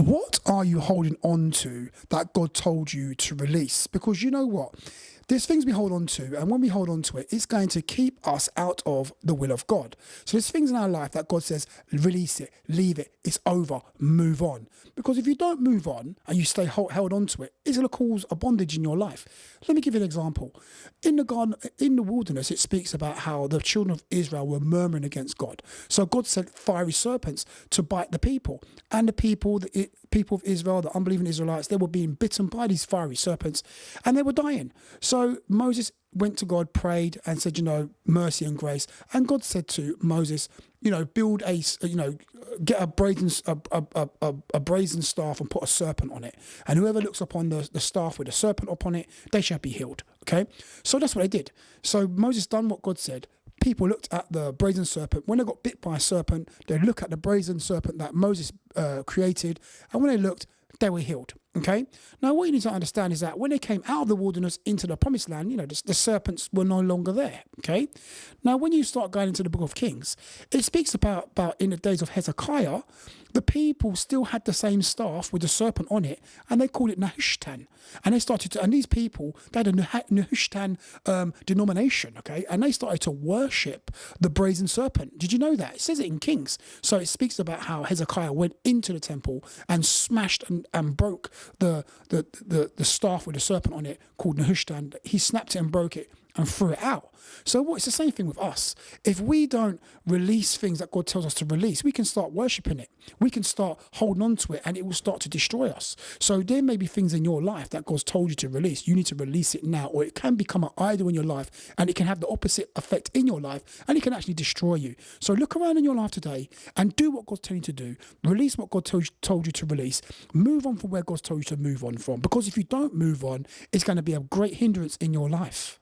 What are you holding on to that God told you to release? Because you know what? There's things we hold on to, and when we hold on to it, it's going to keep us out of the will of God. So there's things in our life that God says, release it, leave it, it's over, move on. Because if you don't move on and you stay held on to it, it's going to cause a bondage in your life. Let me give you an example. In the garden, in the wilderness, it speaks about how the children of Israel were murmuring against God. So God sent fiery serpents to bite the people, and the people of Israel, the unbelieving Israelites, they were being bitten by these fiery serpents and they were dying. So Moses went to God, prayed and said, mercy and grace. And God said to Moses, build get a brazen staff and put a serpent on it. And whoever looks upon the staff with a serpent upon it, they shall be healed. Okay. So that's what they did. So Moses done what God said. People looked at the brazen serpent. When they got bit by a serpent, they look at the brazen serpent that Moses created. And when they looked, they were healed. Okay. Now, what you need to understand is that when they came out of the wilderness into the promised land, the serpents were no longer there. Okay. Now, when you start going into the book of Kings, it speaks about in the days of Hezekiah, the people still had the same staff with the serpent on it, and they called it Nehushtan. And they started to, and these people, they had a Nehushtan denomination, okay, and they started to worship the brazen serpent. Did you know that? It says it in Kings. So it speaks about how Hezekiah went into the temple and smashed and broke the staff with the serpent on it called Nehushtan. He snapped it and broke it and threw it out. So it's the same thing with us. If we don't release things that God tells us to release, we can start worshipping it. We can start holding on to it, and it will start to destroy us. So there may be things in your life that God's told you to release. You need to release it now, or it can become an idol in your life, and it can have the opposite effect in your life, and it can actually destroy you. So look around in your life today and do what God's telling you to do. Release what God told you to release. Move on from where God's told you to move on from. Because if you don't move on, it's going to be a great hindrance in your life.